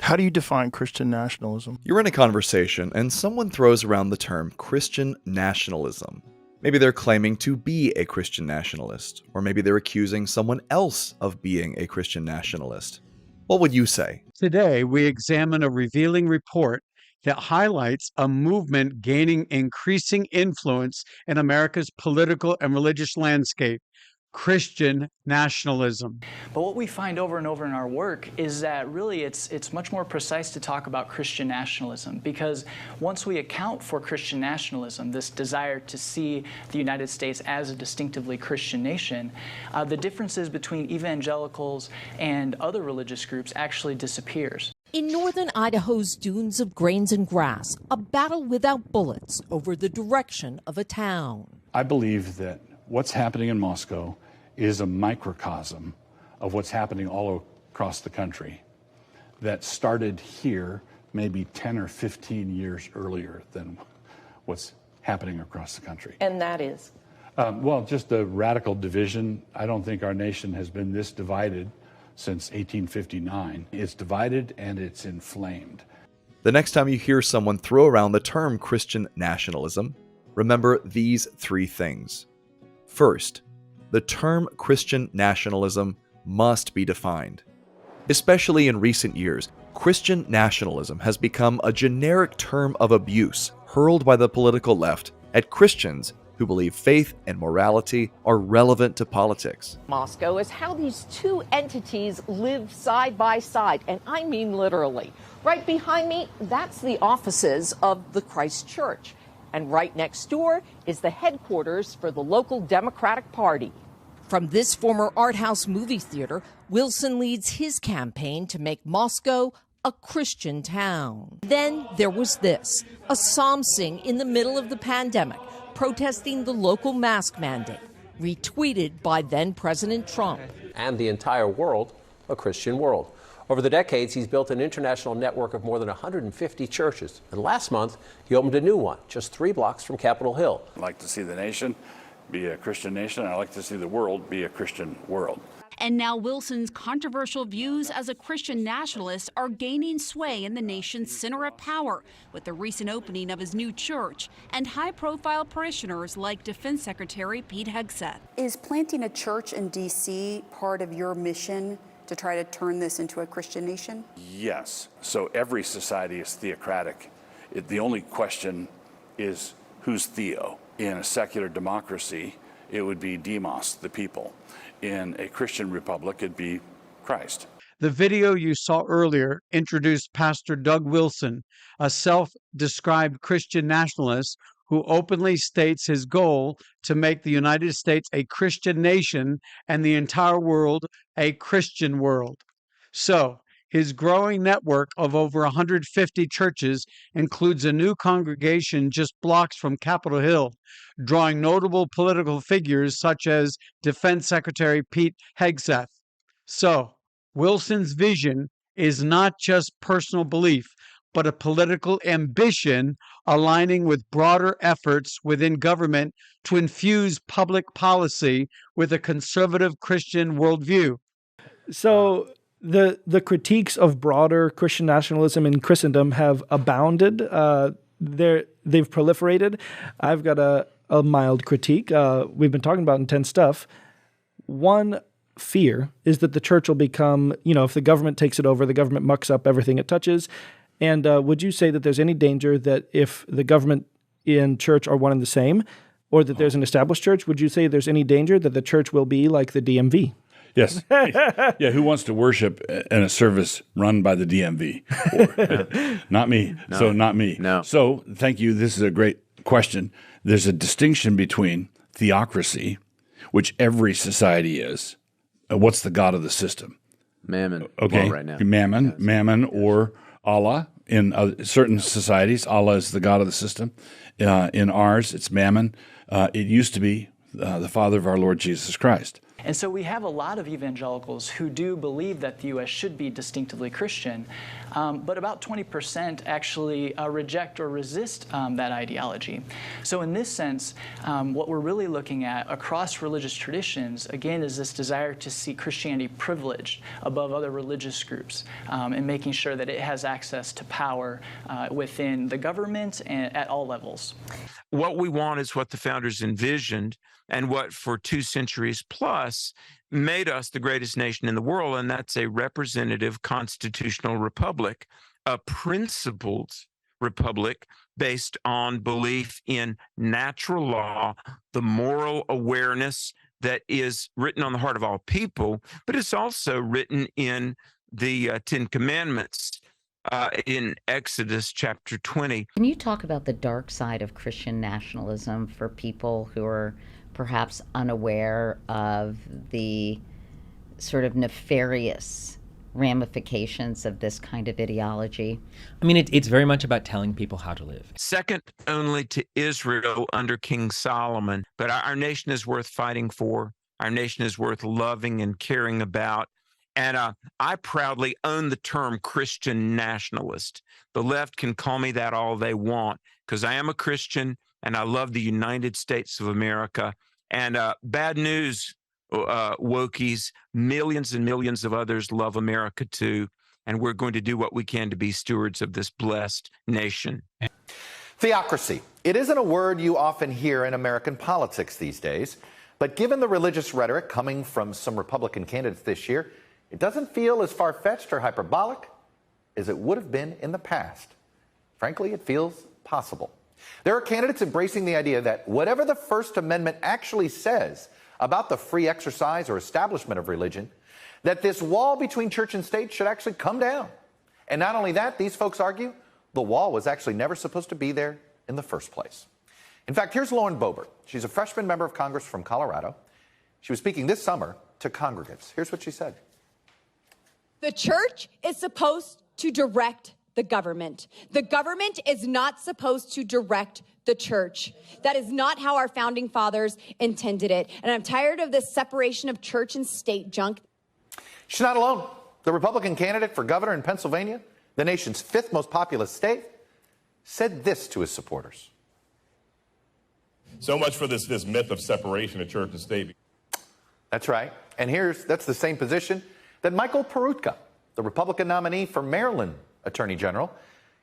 How do you define Christian nationalism? You're in a conversation and someone throws around the term Christian nationalism. Maybe they're claiming to be a Christian nationalist, or maybe they're accusing someone else of being a Christian nationalist. What would you say? Today, we examine a revealing report that highlights a movement gaining increasing influence in America's political and religious landscape: Christian nationalism. But what we find over and over in our work is that really it's much more precise to talk about Christian nationalism, because once we account for Christian nationalism, this desire to see the United States as a distinctively Christian nation, the differences between evangelicals and other religious groups actually disappears. In northern Idaho's dunes of grains and grass, a battle without bullets over the direction of a town. I believe that what's happening in Moscow is a microcosm of what's happening all across the country that started here maybe 10 or 15 years earlier than what's happening across the country. And that is? Well, just the radical division. I don't think our nation has been this divided since 1859. It's divided and it's inflamed. The next time you hear someone throw around the term Christian nationalism, remember these three things. First, the term Christian nationalism must be defined. Especially in recent years, Christian nationalism has become a generic term of abuse hurled by the political left at Christians who believe faith and morality are relevant to politics. Moscow is how these two entities live side by side, and I mean literally. Right behind me, that's the offices of the Christ Church. And right next door is the headquarters for the local Democratic Party. From this former art house movie theater, Wilson leads his campaign to make Moscow a Christian town. Then there was this, a psalm sing in the middle of the pandemic, protesting the local mask mandate, retweeted by then-President Trump. And the entire world, a Christian world. Over the decades, he's built an international network of more than 150 churches. And last month, he opened a new one, just 3 blocks from Capitol Hill. I'd like to see the nation be a Christian nation. I'd like to see the world be a Christian world. And now Wilson's controversial views as a Christian nationalist are gaining sway in the nation's center of power with the recent opening of his new church and high-profile parishioners like Defense Secretary Pete Hegseth. Is planting a church in D.C. part of your mission to try to turn this into a Christian nation? Yes. So every society is theocratic. The only question is who's theo. In a secular democracy, it would be demos, the people. In a Christian republic, it'd be Christ. The video you saw earlier introduced Pastor Doug Wilson, a self-described Christian nationalist who openly states his goal to make the United States a Christian nation and the entire world a Christian world. So, his growing network of over 150 churches includes a new congregation just blocks from Capitol Hill, drawing notable political figures such as Defense Secretary Pete Hegseth. So, Wilson's vision is not just personal belief, but a political ambition aligning with broader efforts within government to infuse public policy with a conservative Christian worldview. So the critiques of broader Christian nationalism in Christendom have abounded. They've proliferated. I've got a mild critique. We've been talking about intense stuff. One fear is that the church will become, if the government takes it over, the government mucks up everything it touches. And would you say that there's any danger that if the government and church are one and the same, or that there's an established church, would you say there's any danger that the church will be like the DMV? Yes. Yeah, who wants to worship in a service run by the DMV? Not me. No. So not me. No. So thank you. This is a great question. There's a distinction between theocracy, which every society is. What's the god of the system? Mammon. Okay. Well, right now. Mammon or Allah. In certain societies, Allah is the god of the system. In ours, it's Mammon. It used to be the Father of our Lord Jesus Christ. And so we have a lot of evangelicals who do believe that the U.S. should be distinctively Christian, but about 20% actually reject or resist that ideology. So in this sense, what we're really looking at across religious traditions, again, is this desire to see Christianity privileged above other religious groups, and making sure that it has access to power within the government and at all levels. What we want is what the founders envisioned and what for 2 centuries plus made us the greatest nation in the world, and that's a representative constitutional republic, a principled republic based on belief in natural law, the moral awareness that is written on the heart of all people, but it's also written in the 10 Commandments. In Exodus chapter 20. Can you talk about the dark side of Christian nationalism for people who are perhaps unaware of the sort of nefarious ramifications of this kind of ideology? I mean, it's very much about telling people how to live. Second only to Israel under King Solomon, but our nation is worth fighting for. Our nation is worth loving and caring about. And I proudly own the term Christian nationalist. The left can call me that all they want, because I am a Christian and I love the United States of America. And bad news, wokies, millions and millions of others love America too. And we're going to do what we can to be stewards of this blessed nation. Theocracy. It isn't a word you often hear in American politics these days. But given the religious rhetoric coming from some Republican candidates this year, it doesn't feel as far-fetched or hyperbolic as it would have been in the past. Frankly, it feels possible. There are candidates embracing the idea that whatever the First Amendment actually says about the free exercise or establishment of religion, that this wall between church and state should actually come down. And not only that, these folks argue the wall was actually never supposed to be there in the first place. In fact, here's Lauren Boebert. She's a freshman member of Congress from Colorado. She was speaking this summer to congregants. Here's what she said. The church is supposed to direct the government. The government is not supposed to direct the church. That is not how our founding fathers intended it. And I'm tired of this separation of church and state junk. She's not alone. The Republican candidate for governor in Pennsylvania, the nation's 5th most populous state, said this to his supporters. So much for this myth of separation of church and state. That's right. And that's the same position that Michael Peroutka, the Republican nominee for Maryland Attorney General,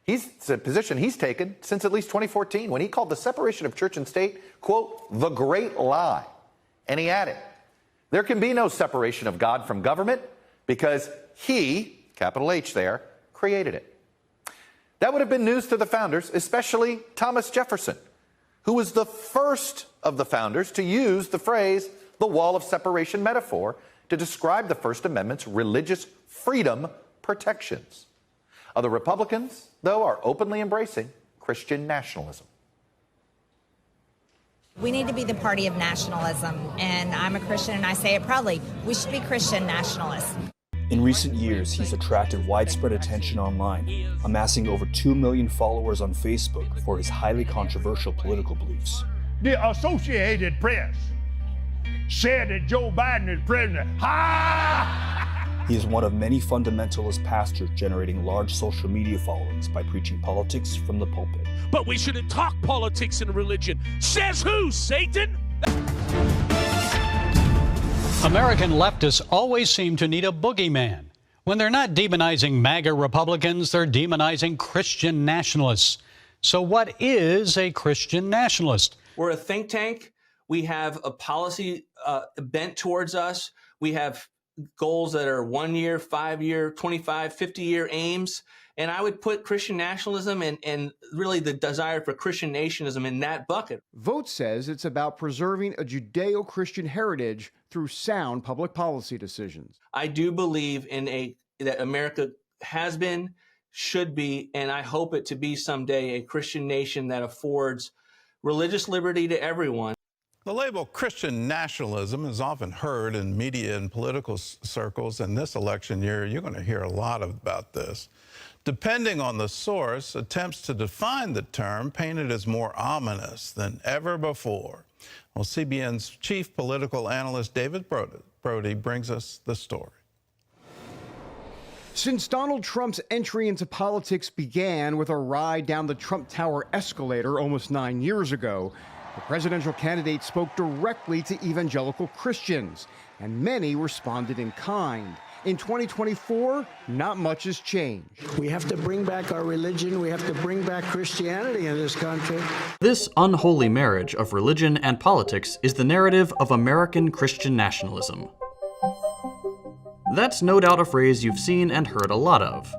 it's a position he's taken since at least 2014 when he called the separation of church and state, quote, the great lie. And he added, there can be no separation of God from government because he, capital H there, created it. That would have been news to the founders, especially Thomas Jefferson, who was the first of the founders to use the phrase, the wall of separation metaphor, to describe the First Amendment's religious freedom protections. Other Republicans, though, are openly embracing Christian nationalism. We need to be the party of nationalism, and I'm a Christian and I say it proudly. We should be Christian nationalists. In recent years, he's attracted widespread attention online, amassing over 2 million followers on Facebook for his highly controversial political beliefs. The Associated Press said that Joe Biden is president. Ha! He is one of many fundamentalist pastors generating large social media followings by preaching politics from the pulpit. But we shouldn't talk politics and religion. Says who, Satan? American leftists always seem to need a boogeyman. When they're not demonizing MAGA Republicans, they're demonizing Christian nationalists. So what is a Christian nationalist? We're a think tank. We have a policy bent towards us. We have goals that are 1 year, 5 year, 25, 50-year aims. And I would put Christian nationalism and really the desire for Christian nationalism in that bucket. Vote says it's about preserving a Judeo-Christian heritage through sound public policy decisions. I do believe that America has been, should be, and I hope it to be someday a Christian nation that affords religious liberty to everyone. The label Christian nationalism is often heard in media and political circles, and this election year you're going to hear a lot about this. Depending on the source, attempts to define the term paint it as more ominous than ever before. Well, CBN's chief political analyst David Broden Brody brings us the story. Since Donald Trump's entry into politics began with a ride down the Trump Tower escalator almost 9 years ago, the presidential candidate spoke directly to evangelical Christians, and many responded in kind. In 2024, not much has changed. We have to bring back our religion. We have to bring back Christianity in this country. This unholy marriage of religion and politics is the narrative of American Christian nationalism. That's no doubt a phrase you've seen and heard a lot of.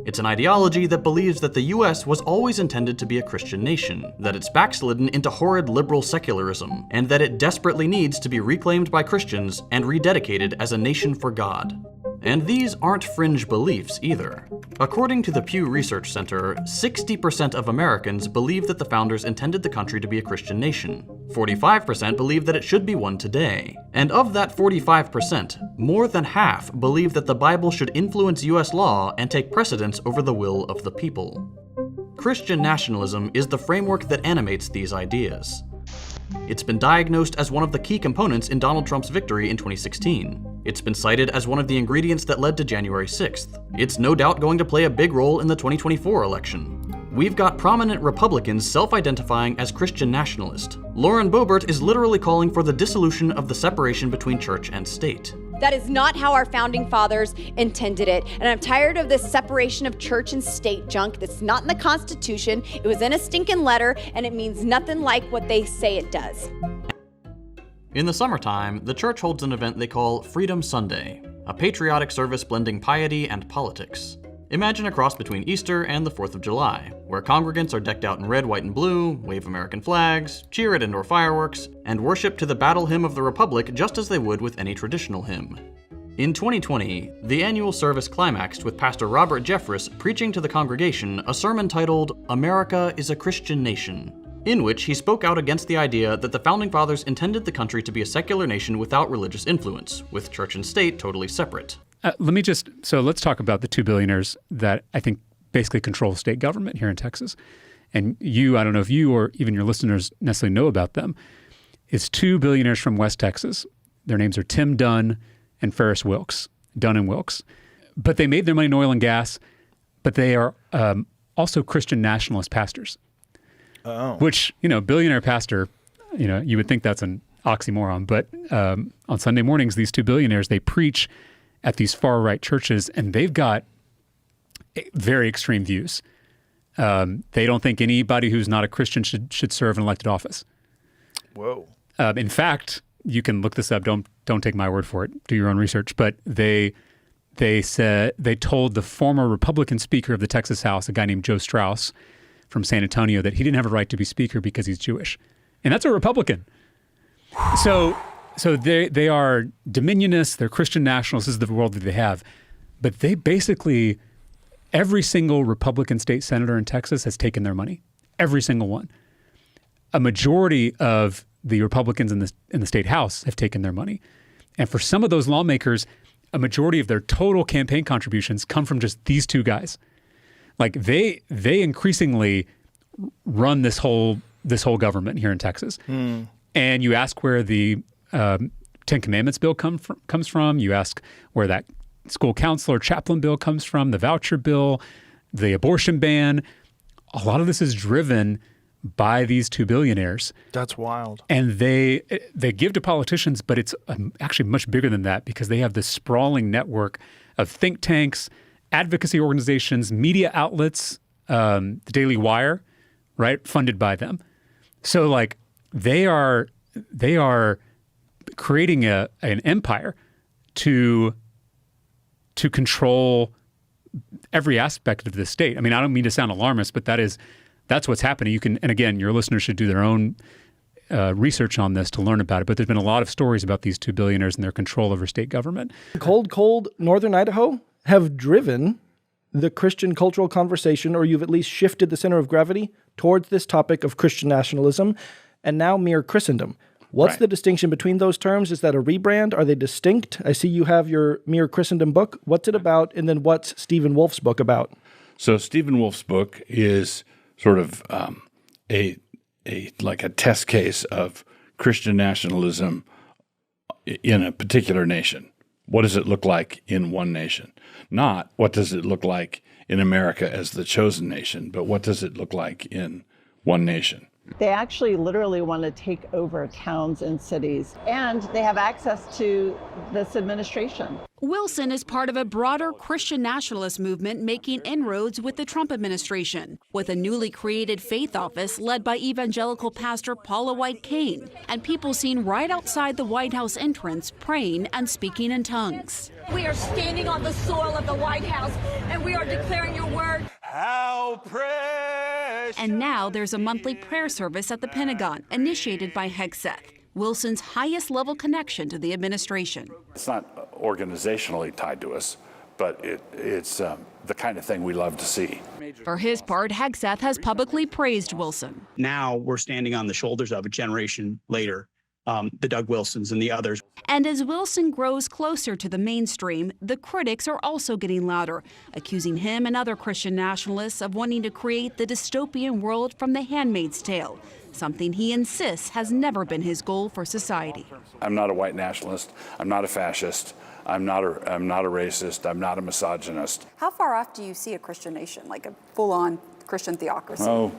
It's an ideology that believes that the US was always intended to be a Christian nation, that it's backslidden into horrid liberal secularism, and that it desperately needs to be reclaimed by Christians and rededicated as a nation for God. And these aren't fringe beliefs either. According to the Pew Research Center, 60% of Americans believe that the founders intended the country to be a Christian nation. 45% believe that it should be one today. And of that 45%, more than half believe that the Bible should influence US law and take precedence over the will of the people. Christian nationalism is the framework that animates these ideas. It's been diagnosed as one of the key components in Donald Trump's victory in 2016. It's been cited as one of the ingredients that led to January 6th. It's no doubt going to play a big role in the 2024 election. We've got prominent Republicans self-identifying as Christian nationalist. Lauren Boebert is literally calling for the dissolution of the separation between church and state. That is not how our founding fathers intended it. And I'm tired of this separation of church and state junk that's not in the Constitution. It was in a stinking letter, and it means nothing like what they say it does. In the summertime, the church holds an event they call Freedom Sunday, a patriotic service blending piety and politics. Imagine a cross between Easter and the 4th of July, where congregants are decked out in red, white, and blue, wave American flags, cheer at indoor fireworks, and worship to the battle hymn of the Republic just as they would with any traditional hymn. In 2020, the annual service climaxed with Pastor Robert Jeffress preaching to the congregation a sermon titled "America is a Christian Nation," in which he spoke out against the idea that the Founding Fathers intended the country to be a secular nation without religious influence, with church and state totally separate. Let's talk about the two billionaires that I think basically control state government here in Texas. And I don't know if you or even your listeners necessarily know about them. It's two billionaires from West Texas. Their names are Tim Dunn and Ferris Wilks, Dunn and Wilks. But they made their money in oil and gas, but they are also Christian nationalist pastors. Oh. Which, billionaire pastor, you would think that's an oxymoron. But on Sunday mornings, these two billionaires, they preach at these far-right churches, and they've got very extreme views. They don't think anybody who's not a Christian should serve an elected office. Whoa. In fact, you can look this up. Don't take my word for it. Do your own research. But they told the former Republican Speaker of the Texas House, a guy named Joe Strauss from San Antonio, that he didn't have a right to be Speaker because he's Jewish. And that's a Republican. So they are dominionists, they're Christian nationalists, this is the world that they have. But they basically, every single Republican state senator in Texas has taken their money. Every single one. A majority of the Republicans in the state house have taken their money. And for some of those lawmakers, a majority of their total campaign contributions come from just these two guys. Like they increasingly run this whole government here in Texas. And you ask where the Ten Commandments bill comes from. You ask where that school counselor chaplain bill comes from, the voucher bill, the abortion ban. A lot of this is driven by these two billionaires. That's wild. And they give to politicians, but it's actually much bigger than that because they have this sprawling network of think tanks, advocacy organizations, media outlets, the Daily Wire, right, funded by them. So like they are creating an empire to control every aspect of the state. I mean, I don't mean to sound alarmist, but that's what's happening. And again, your listeners should do their own research on this to learn about it. But there's been a lot of stories about these two billionaires and their control over state government. Cold northern Idaho have driven the Christian cultural conversation, or you've at least shifted the center of gravity towards this topic of Christian nationalism, and now mere Christendom. What's the distinction between those terms? Is that a rebrand? Are they distinct? I see you have your Mere Christendom book. What's it about? And then what's Stephen Wolfe's book about? So Stephen Wolfe's book is sort of like a test case of Christian nationalism in a particular nation? What does it look like in one nation? Not what does it look like in America as the chosen nation, but what does it look like in one nation? They actually literally want to take over towns and cities, and they have access to this administration. Wilson is part of a broader Christian nationalist movement making inroads with the Trump administration, with a newly created faith office led by evangelical pastor Paula White Cain, and people seen right outside the White House entrance praying and speaking in tongues. We are standing on the soil of the White House, and we are declaring your word. How precious. And now there's a monthly prayer service at the Pentagon, initiated by Hegseth, Wilson's highest level connection to the administration. It's not organizationally tied to us, but it's the kind of thing we love to see. For his part, Hegseth has publicly praised Wilson. Now we're standing on the shoulders of a generation later, the Doug Wilsons and the others. And as Wilson grows closer to the mainstream, the critics are also getting louder, accusing him and other Christian nationalists of wanting to create the dystopian world from The Handmaid's Tale, something he insists has never been his goal for society. I'm not a white nationalist. I'm not a fascist. I'm not a racist. I'm not a misogynist. How far off do you see a Christian nation, like a full-on Christian theocracy? Oh,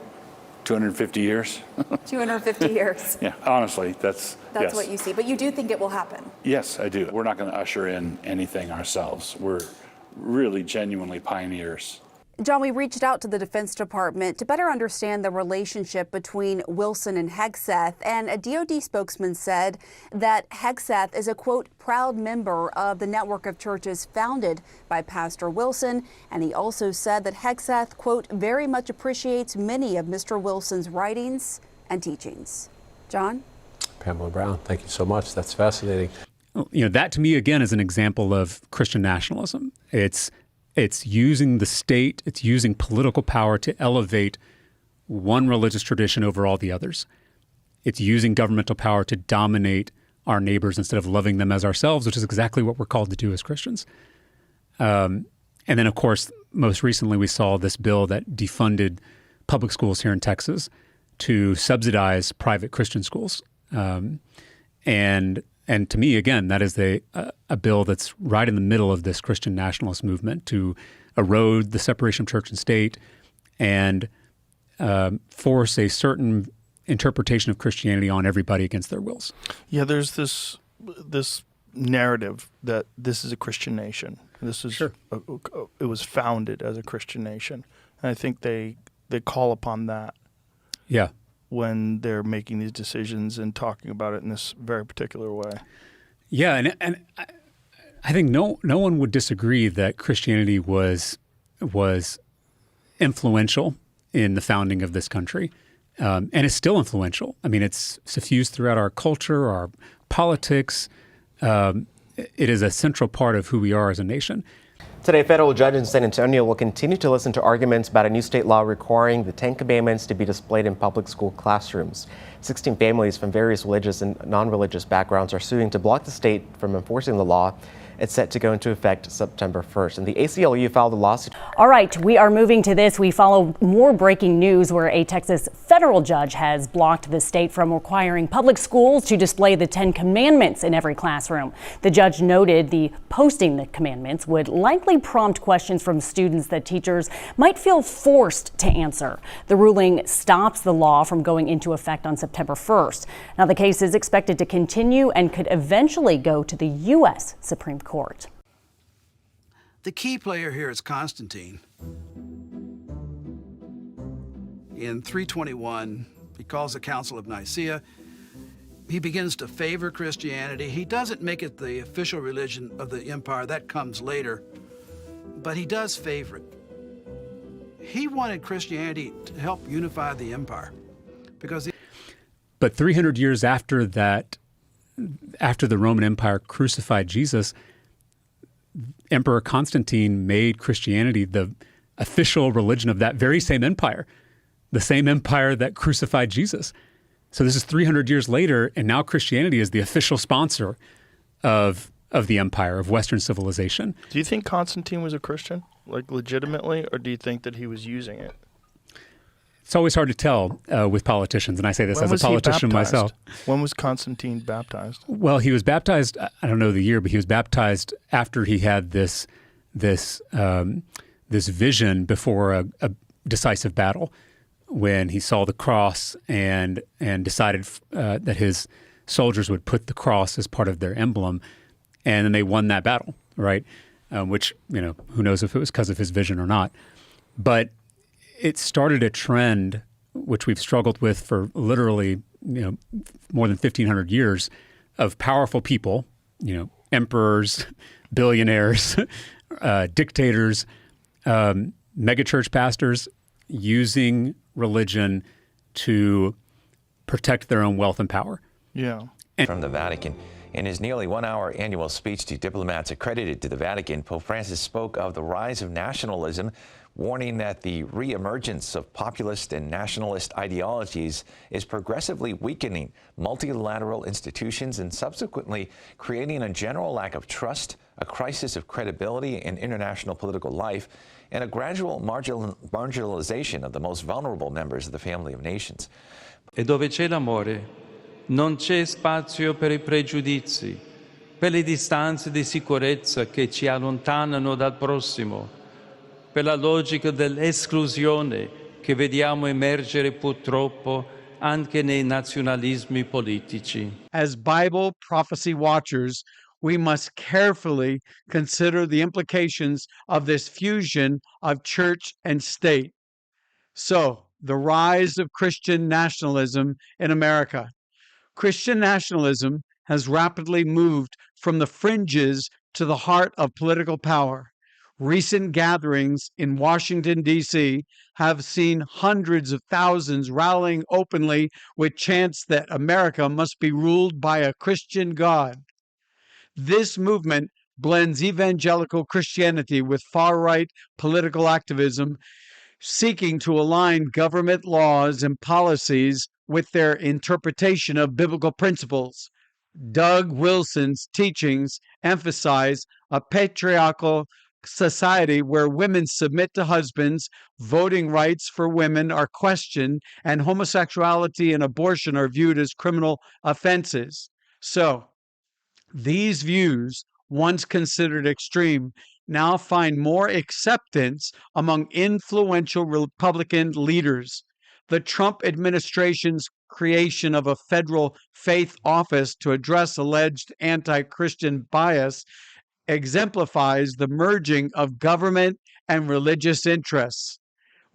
250 years. 250 years. Yeah, honestly, that's yes. What you see. But you do think it will happen? Yes, I do. We're not going to usher in anything ourselves. We're really genuinely pioneers. John, we reached out to the Defense Department to better understand the relationship between Wilson and Hegseth, and a DoD spokesman said that Hegseth is a, quote, proud member of the network of churches founded by Pastor Wilson, and he also said that Hegseth, quote, very much appreciates many of Mr. Wilson's writings and teachings. John? Pamela Brown, thank you so much. That's fascinating. You know, that to me, again, is an example of Christian nationalism. It's using the state, it's using political power to elevate one religious tradition over all the others. It's using governmental power to dominate our neighbors instead of loving them as ourselves, which is exactly what we're called to do as Christians. And then, of course, most recently we saw this bill that defunded public schools here in Texas to subsidize private Christian schools. And to me, again, that is a bill that's right in the middle of this Christian nationalist movement to erode the separation of church and state and force a certain interpretation of Christianity on everybody against their wills. Yeah, there's this narrative that this is a Christian nation. This is sure. It was founded as a Christian nation, and I think they call upon that. Yeah. When they're making these decisions and talking about it in this very particular way. Yeah, and I think no one would disagree that Christianity was influential in the founding of this country, and is still influential. I mean, it's suffused throughout our culture, our politics. It is a central part of who we are as a nation. Today, a federal judge in San Antonio will continue to listen to arguments about a new state law requiring the Ten Commandments to be displayed in public school classrooms. 16 families from various religious and non-religious backgrounds are suing to block the state from enforcing the law. It's set to go into effect September 1st. And the ACLU filed a lawsuit. All right, we are moving to this. We follow more breaking news where a Texas federal judge has blocked the state from requiring public schools to display the 10 Commandments in every classroom. The judge noted the posting the commandments would likely prompt questions from students that teachers might feel forced to answer. The ruling stops the law from going into effect on September 1st. Now, the case is expected to continue and could eventually go to the U.S. Supreme Court. The key player here is Constantine. In 321, he calls the Council of Nicaea. He begins to favor Christianity. He doesn't make it the official religion of the empire. That comes later. But he does favor it. He wanted Christianity to help unify the empire. But 300 years after that, after the Roman Empire crucified Jesus, Emperor Constantine made Christianity the official religion of that very same empire, the same empire that crucified Jesus. So this is 300 years later, and now Christianity is the official sponsor of the empire, of Western civilization. Do you think Constantine was a Christian, like legitimately, or do you think that he was using it? It's always hard to tell with politicians, and I say this When as a was he politician baptized? myself. When was Constantine baptized? Well, he was baptized. I don't know the year, but he was baptized after he had this vision before a decisive battle, when he saw the cross and decided that his soldiers would put the cross as part of their emblem, and then they won that battle, right? Which, who knows if it was because of his vision or not. But it started a trend which we've struggled with for literally, more than 1,500 years, of powerful people, emperors, billionaires, dictators, megachurch pastors, using religion to protect their own wealth and power. Yeah. From the Vatican. In his nearly 1-hour annual speech to diplomats accredited to the Vatican, Pope Francis spoke of the rise of nationalism, warning that the re-emergence of populist and nationalist ideologies is progressively weakening multilateral institutions and subsequently creating a general lack of trust, a crisis of credibility in international political life, and a gradual marginalization of the most vulnerable members of the family of nations. E dove c'è l'amore, non c'è spazio per I pregiudizi, per le distanze di sicurezza che ci allontanano dal prossimo, per la logica dell'esclusione che vediamo emergere purtroppo anche nei nazionalismi politici. As Bible prophecy watchers, we must carefully consider the implications of this fusion of church and state. So, the rise of Christian nationalism in America. Christian nationalism has rapidly moved from the fringes to the heart of political power. Recent gatherings in Washington, D.C. have seen hundreds of thousands rallying openly with chants that America must be ruled by a Christian God. This movement blends evangelical Christianity with far-right political activism, seeking to align government laws and policies with their interpretation of biblical principles. Doug Wilson's teachings emphasize a patriarchal society where women submit to husbands, voting rights for women are questioned, and homosexuality and abortion are viewed as criminal offenses. So, these views, once considered extreme, now find more acceptance among influential Republican leaders. The Trump administration's creation of a federal faith office to address alleged anti-Christian bias exemplifies the merging of government and religious interests.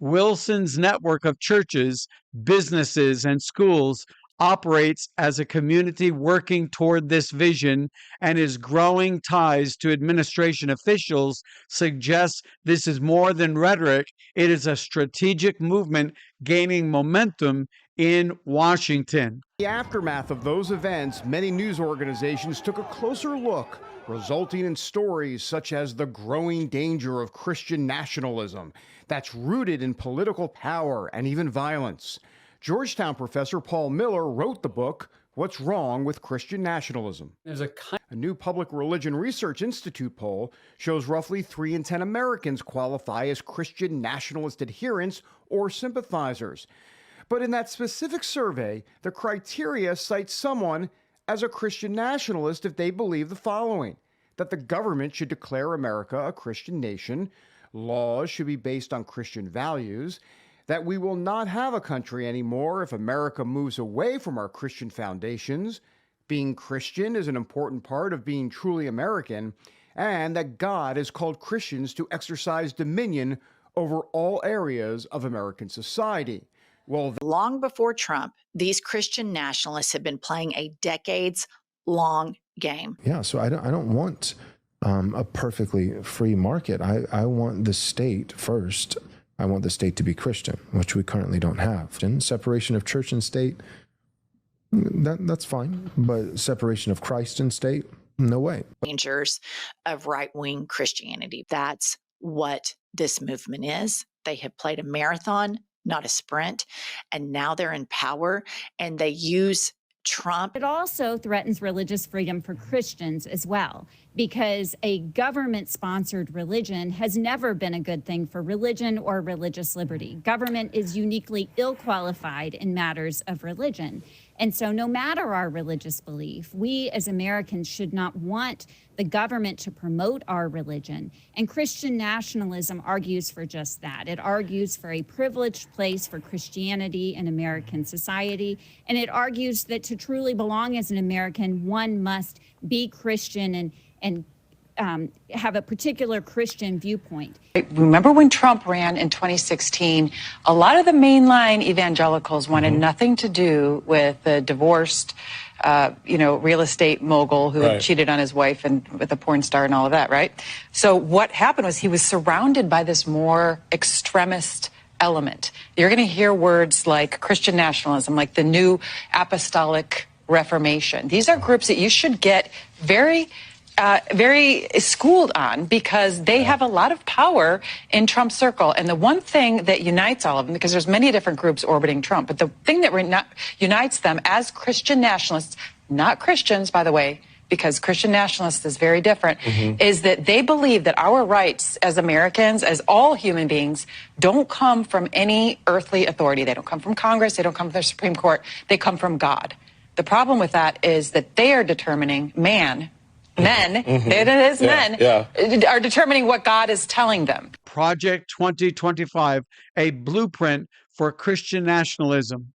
Wilson's network of churches, businesses, and schools operates as a community working toward this vision, and his growing ties to administration officials suggests this is more than rhetoric. It is a strategic movement gaining momentum in Washington. In the aftermath of those events, many news organizations took a closer look, resulting in stories such as the growing danger of Christian nationalism that's rooted in political power and even violence. Georgetown professor Paul Miller wrote the book, What's Wrong with Christian Nationalism? A new Public Religion Research Institute poll shows roughly 3 in 10 Americans qualify as Christian nationalist adherents or sympathizers. But in that specific survey, the criteria cites someone as a Christian nationalist if they believe the following: that the government should declare America a Christian nation, laws should be based on Christian values, that we will not have a country anymore if America moves away from our Christian foundations, being Christian is an important part of being truly American, and that God has called Christians to exercise dominion over all areas of American society. Well, long before Trump, these Christian nationalists have been playing a decades-long game. Yeah, so I don't want a perfectly free market. I want the state first. I want the state to be Christian, which we currently don't have. And separation of church and state, that's fine. But separation of Christ and state, no way. Dangers of right-wing Christianity. That's what this movement is. They have played a marathon, not a sprint, and now they're in power, and they use Trump. It also threatens religious freedom for Christians as well. because a government-sponsored religion has never been a good thing for religion or religious liberty. Government is uniquely ill-qualified in matters of religion. And so no matter our religious belief, we as Americans should not want the government to promote our religion. And Christian nationalism argues for just that. It argues for a privileged place for Christianity in American society. And it argues that to truly belong as an American, one must be Christian and have a particular Christian viewpoint. Remember when Trump ran in 2016, a lot of the mainline evangelicals wanted nothing to do with the divorced, real estate mogul who had cheated on his wife and with a porn star and all of that, right? So what happened was he was surrounded by this more extremist element. You're going to hear words like Christian nationalism, like the new apostolic reformation. These are groups that you should get very schooled on, because they have a lot of power in Trump's circle. And the one thing that unites all of them, because there's many different groups orbiting Trump, but the thing that unites them as Christian nationalists, not Christians, by the way, because Christian nationalists is very different, is that they believe that our rights as Americans, as all human beings, don't come from any earthly authority. They don't come from Congress. They don't come from the Supreme Court. They come from God. The problem with that is that they are determining men, are determining what God is telling them. Project 2025, a blueprint for Christian nationalism.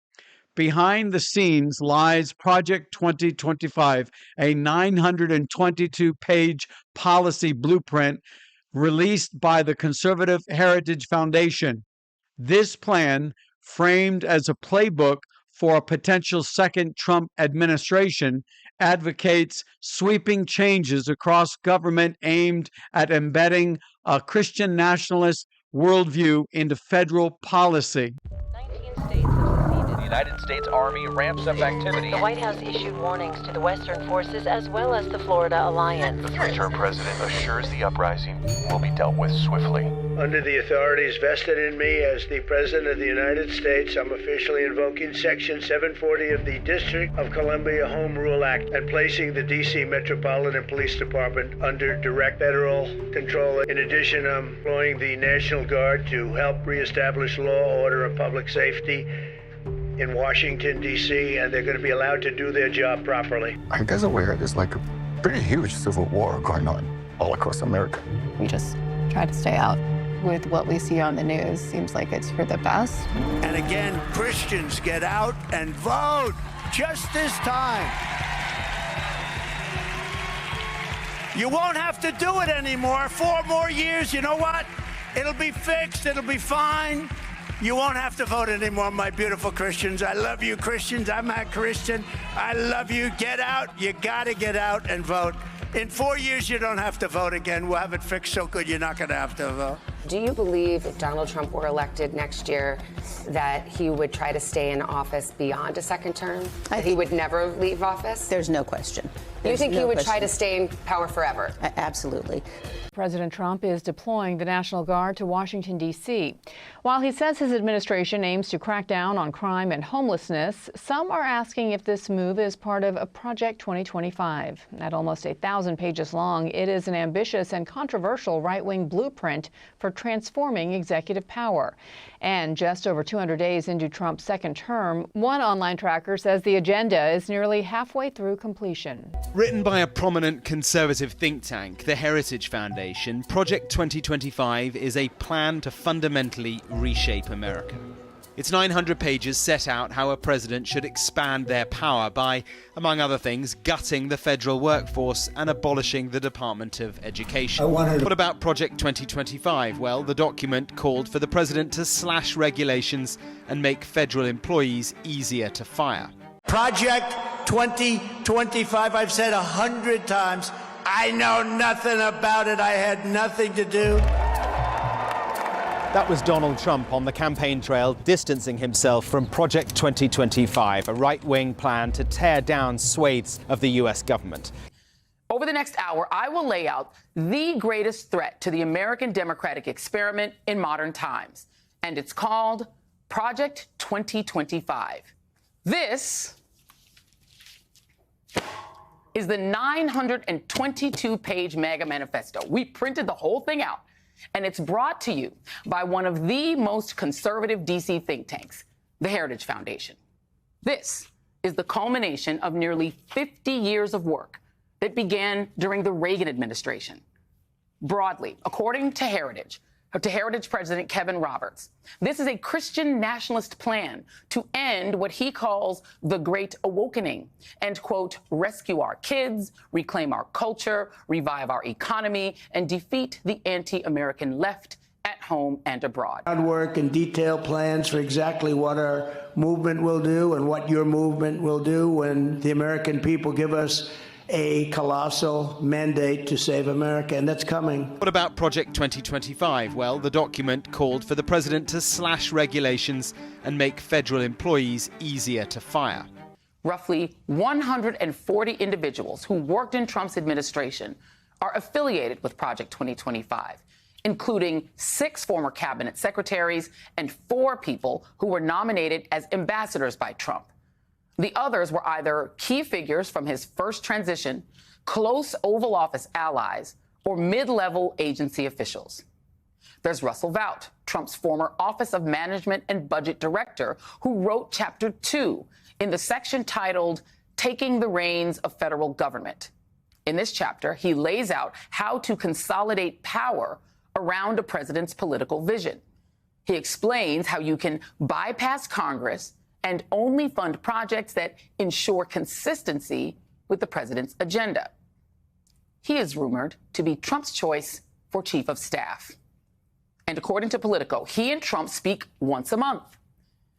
Behind the scenes lies Project 2025, a 922-page policy blueprint released by the Conservative Heritage Foundation. This plan, framed as a playbook for a potential second Trump administration, advocates sweeping changes across government aimed at embedding a Christian nationalist worldview into federal policy. The United States Army ramps up activity. The White House issued warnings to the Western forces as well as the Florida Alliance. The three-term president assures the uprising will be dealt with swiftly. Under the authorities vested in me as the President of the United States, I'm officially invoking Section 740 of the District of Columbia Home Rule Act and placing the D.C. Metropolitan Police Department under direct federal control. In addition, I'm employing the National Guard to help reestablish law, order, and public safety in Washington, D.C., and they're going to be allowed to do their job properly. Are you guys aware there's like a pretty huge civil war going on all across America? We just try to stay out. With what we see on the news, seems like it's for the best. And again, Christians, get out and vote just this time. You won't have to do it anymore. 4 more years, you know what? It'll be fixed, it'll be fine. You won't have to vote anymore, my beautiful Christians. I love you, Christians. I'm a Christian. I love you. Get out. You got to get out and vote. In 4 years, you don't have to vote again. We'll have it fixed so good you're not going to have to vote. Do you believe if Donald Trump were elected next year that he would try to stay in office beyond a second term? That he would never leave office? There's no question. You think he would try to stay in power forever? Absolutely. President Trump is deploying the National Guard to Washington, D.C. While he says his administration aims to crack down on crime and homelessness, some are asking if this move is part of a Project 2025. At almost 1,000 pages long, it is an ambitious and controversial right-wing blueprint for transforming executive power. And just over 200 days into Trump's second term, one online tracker says the agenda is nearly halfway through completion. Written by a prominent conservative think tank, the Heritage Foundation, Project 2025 is a plan to fundamentally reshape America. Its 900 pages set out how a president should expand their power by, among other things, gutting the federal workforce and abolishing the Department of Education. What about Project 2025? Well, the document called for the president to slash regulations and make federal employees easier to fire. Project 2025, I've said 100 times, I know nothing about it. I had nothing to do. That was Donald Trump on the campaign trail, distancing himself from Project 2025, a right-wing plan to tear down swathes of the U.S. government. Over the next hour, I will lay out the greatest threat to the American democratic experiment in modern times, and it's called Project 2025. This is the 922-page MAGA manifesto. We printed the whole thing out, and it's brought to you by one of the most conservative D.C. think tanks, the Heritage Foundation. This is the culmination of nearly 50 years of work that began during the Reagan administration. Broadly, according to Heritage President Kevin Roberts, this is a Christian nationalist plan to end what he calls the Great Awakening and, quote, rescue our kids, reclaim our culture, revive our economy, and defeat the anti-American left at home and abroad. Groundwork and detailed plans for exactly what our movement will do and what your movement will do when the American people give us a colossal mandate to save America, and that's coming. What about Project 2025? Well, the document called for the president to slash regulations and make federal employees easier to fire. Roughly 140 individuals who worked in Trump's administration are affiliated with Project 2025, including 6 former cabinet secretaries and 4 people who were nominated as ambassadors by Trump. The others were either key figures from his first transition, close Oval Office allies, or mid-level agency officials. There's Russell Vought, Trump's former Office of Management and Budget Director, who wrote Chapter 2 in the section titled Taking the Reins of Federal Government. In this chapter, he lays out how to consolidate power around a president's political vision. He explains how you can bypass Congress and only fund projects that ensure consistency with the president's agenda. He is rumored to be Trump's choice for chief of staff. And according to Politico, he and Trump speak once a month.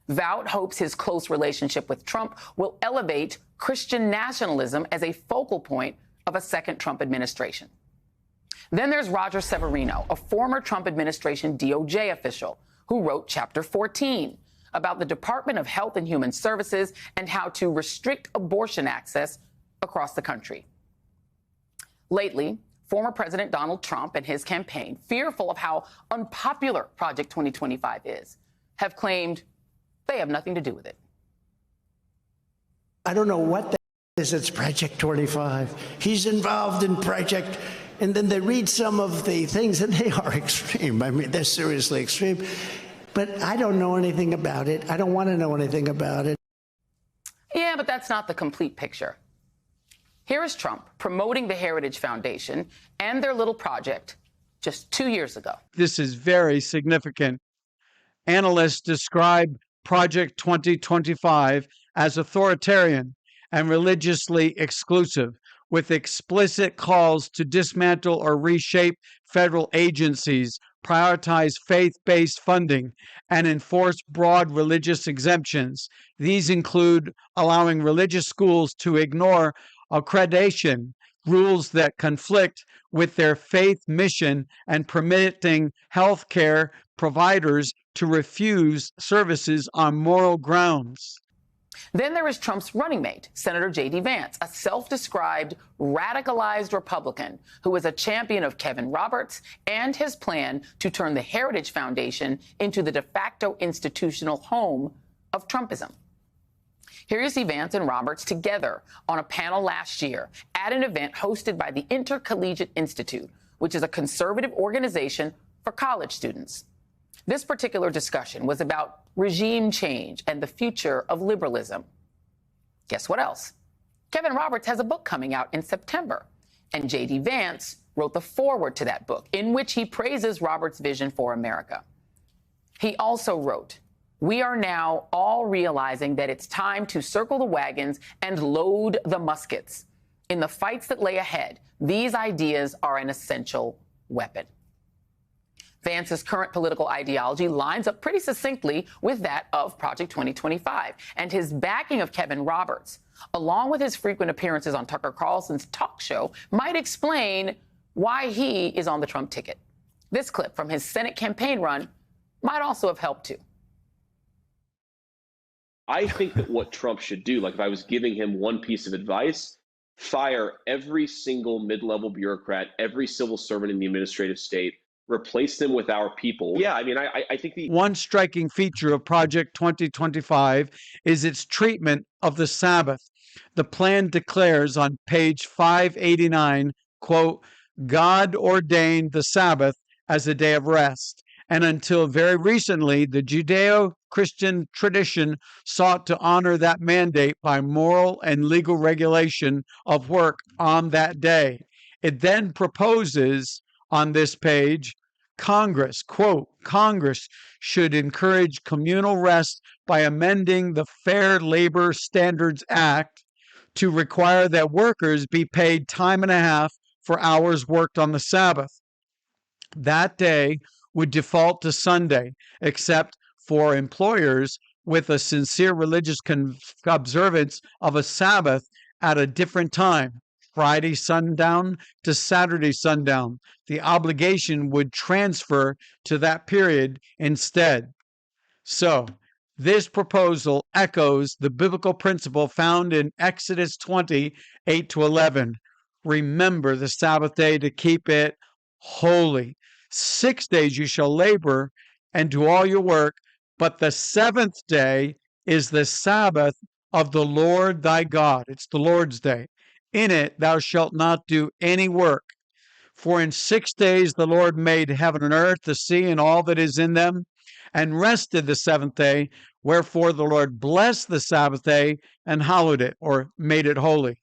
Vought hopes his close relationship with Trump will elevate Christian nationalism as a focal point of a second Trump administration. Then there's Roger Severino, a former Trump administration DOJ official, who wrote Chapter 14, about the Department of Health and Human Services and how to restrict abortion access across the country. Lately, former President Donald Trump and his campaign, fearful of how unpopular Project 2025 is, have claimed they have nothing to do with it. I don't know what that is. It's Project 25. He's involved in Project, and then they read some of the things, and they are extreme. I mean, they're seriously extreme. But I don't know anything about it. I don't want to know anything about it. Yeah, but that's not the complete picture. Here is Trump promoting the Heritage Foundation and their little project just 2 years ago. This is very significant. Analysts describe Project 2025 as authoritarian and religiously exclusive, with explicit calls to dismantle or reshape federal agencies, prioritize faith-based funding, and enforce broad religious exemptions. These include allowing religious schools to ignore accreditation, rules that conflict with their faith mission, and permitting healthcare providers to refuse services on moral grounds. Then there is Trump's running mate, Senator J.D. Vance, a self-described radicalized Republican who is a champion of Kevin Roberts and his plan to turn the Heritage Foundation into the de facto institutional home of Trumpism. Here you see Vance and Roberts together on a panel last year at an event hosted by the Intercollegiate Institute, which is a conservative organization for college students. This particular discussion was about regime change and the future of liberalism. Guess what else? Kevin Roberts has a book coming out in September, and J.D. Vance wrote the foreword to that book, in which he praises Roberts' vision for America. He also wrote, "We are now all realizing that it's time to circle the wagons and load the muskets. In the fights that lay ahead, these ideas are an essential weapon." Vance's current political ideology lines up pretty succinctly with that of Project 2025, and his backing of Kevin Roberts, along with his frequent appearances on Tucker Carlson's talk show, might explain why he is on the Trump ticket. This clip from his Senate campaign run might also have helped too. I think that what Trump should do, like if I was giving him one piece of advice, fire every single mid-level bureaucrat, every civil servant in the administrative state, replace them with our people. Yeah, I mean, I think One striking feature of Project 2025 is its treatment of the Sabbath. The plan declares on page 589, quote, God ordained the Sabbath as a day of rest. And until very recently, the Judeo-Christian tradition sought to honor that mandate by moral and legal regulation of work on that day. It then proposes on this page, Congress, quote, Congress should encourage communal rest by amending the Fair Labor Standards Act to require that workers be paid time and a half for hours worked on the Sabbath. That day would default to Sunday, except for employers with a sincere religious observance of a Sabbath at a different time, Friday sundown to Saturday sundown. The obligation would transfer to that period instead. So, this proposal echoes the biblical principle found in Exodus 20, 8-11. Remember the Sabbath day to keep it holy. 6 days you shall labor and do all your work, but the seventh day is the Sabbath of the Lord thy God. It's the Lord's day. In it thou shalt not do any work. For in 6 days the Lord made heaven and earth, the sea, and all that is in them, and rested the seventh day. Wherefore the Lord blessed the Sabbath day and hallowed it, or made it holy.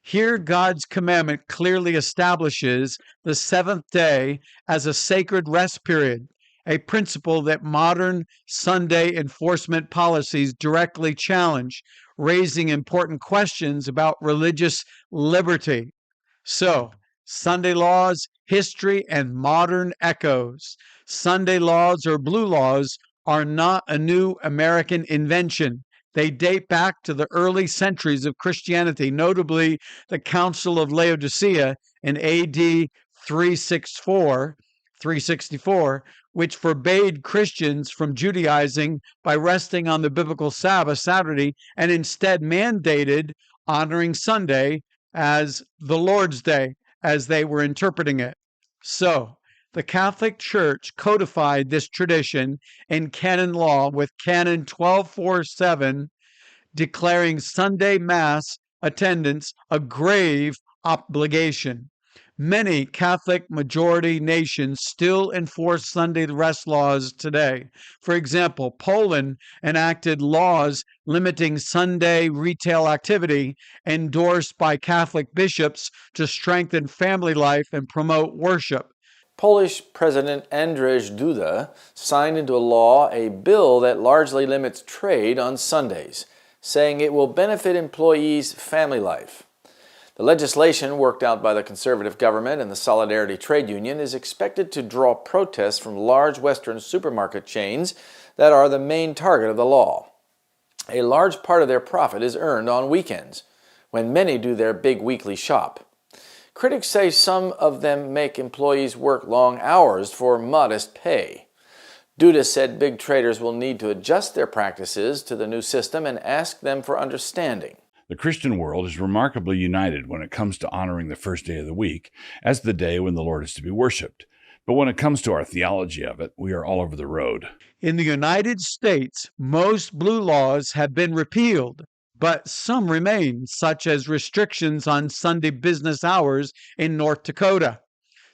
Here, God's commandment clearly establishes the seventh day as a sacred rest period, a principle that modern Sunday enforcement policies directly challenge, raising important questions about religious liberty. So, Sunday laws, history, and modern echoes. Sunday laws or blue laws are not a new American invention. They date back to the early centuries of Christianity, notably the Council of Laodicea in AD 364, which forbade Christians from Judaizing by resting on the biblical Sabbath, Saturday, and instead mandated honoring Sunday as the Lord's Day, as they were interpreting it. So, the Catholic Church codified this tradition in canon law with Canon 1247, declaring Sunday Mass attendance a grave obligation. Many Catholic majority nations still enforce Sunday rest laws today. For example, Poland enacted laws limiting Sunday retail activity endorsed by Catholic bishops to strengthen family life and promote worship. Polish President Andrzej Duda signed into law a bill that largely limits trade on Sundays, saying it will benefit employees' family life. The legislation worked out by the conservative government and the Solidarity Trade Union is expected to draw protests from large Western supermarket chains that are the main target of the law. A large part of their profit is earned on weekends, when many do their big weekly shop. Critics say some of them make employees work long hours for modest pay. Duda said big traders will need to adjust their practices to the new system and ask them for understanding. The Christian world is remarkably united when it comes to honoring the first day of the week as the day when the Lord is to be worshipped. But when it comes to our theology of it, we are all over the road. In the United States, most blue laws have been repealed, but some remain, such as restrictions on Sunday business hours in North Dakota.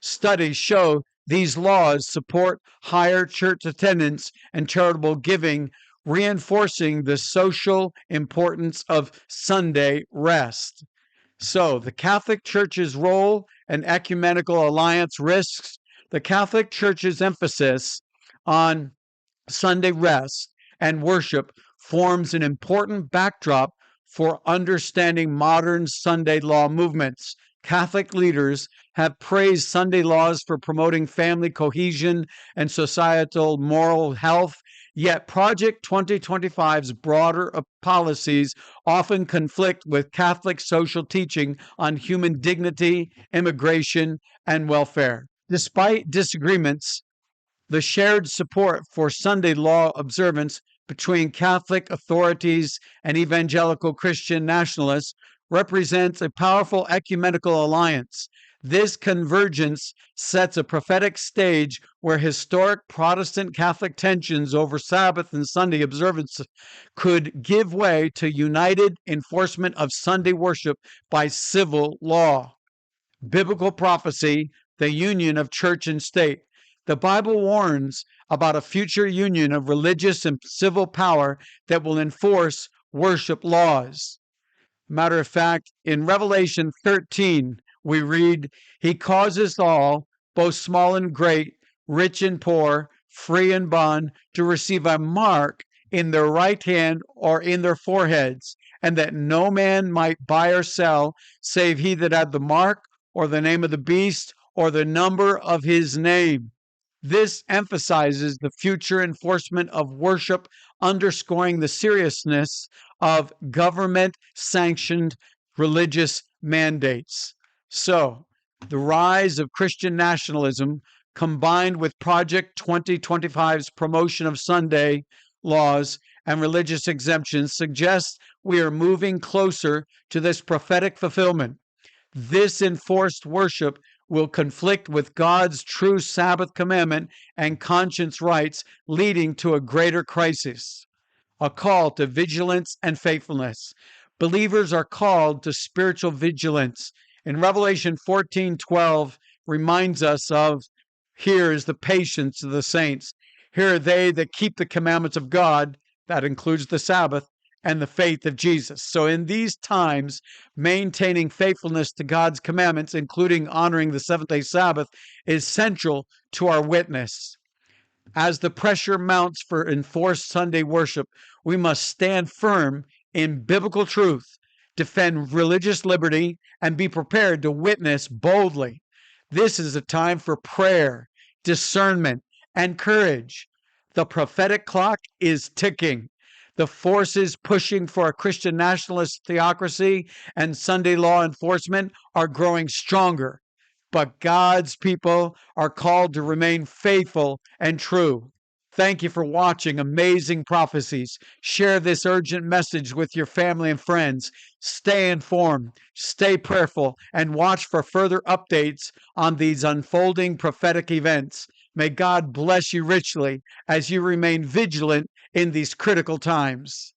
Studies show these laws support higher church attendance and charitable giving, reinforcing the social importance of Sunday rest. So, the Catholic Church's role and ecumenical alliance risks. The Catholic Church's emphasis on Sunday rest and worship forms an important backdrop for understanding modern Sunday law movements. Catholic leaders have praised Sunday laws for promoting family cohesion and societal moral health, yet Project 2025's broader policies often conflict with Catholic social teaching on human dignity, immigration, and welfare. Despite disagreements, the shared support for Sunday law observance between Catholic authorities and evangelical Christian nationalists represents a powerful ecumenical alliance. This convergence sets a prophetic stage where historic Protestant Catholic tensions over Sabbath and Sunday observance could give way to united enforcement of Sunday worship by civil law. Biblical prophecy, the union of church and state. The Bible warns about a future union of religious and civil power that will enforce worship laws. Matter of fact, in Revelation 13, we read, He causes all, both small and great, rich and poor, free and bond, to receive a mark in their right hand or in their foreheads, and that no man might buy or sell, save he that had the mark, or the name of the beast, or the number of his name. This emphasizes the future enforcement of worship, underscoring the seriousness of government-sanctioned religious mandates. So, the rise of Christian nationalism, combined with Project 2025's promotion of Sunday laws and religious exemptions, suggests we are moving closer to this prophetic fulfillment. This enforced worship will conflict with God's true Sabbath commandment and conscience rights, leading to a greater crisis. A call to vigilance and faithfulness. Believers are called to spiritual vigilance. In Revelation 14:12 reminds us of, here is the patience of the saints. Here are they that keep the commandments of God, that includes the Sabbath, and the faith of Jesus. So in these times, maintaining faithfulness to God's commandments, including honoring the seventh-day Sabbath, is central to our witness. As the pressure mounts for enforced Sunday worship, we must stand firm in biblical truth, defend religious liberty, and be prepared to witness boldly. This is a time for prayer, discernment, and courage. The prophetic clock is ticking. The forces pushing for a Christian nationalist theocracy and Sunday law enforcement are growing stronger. But God's people are called to remain faithful and true. Thank you for watching Amazing Prophecies. Share this urgent message with your family and friends. Stay informed, stay prayerful, and watch for further updates on these unfolding prophetic events. May God bless you richly as you remain vigilant in these critical times.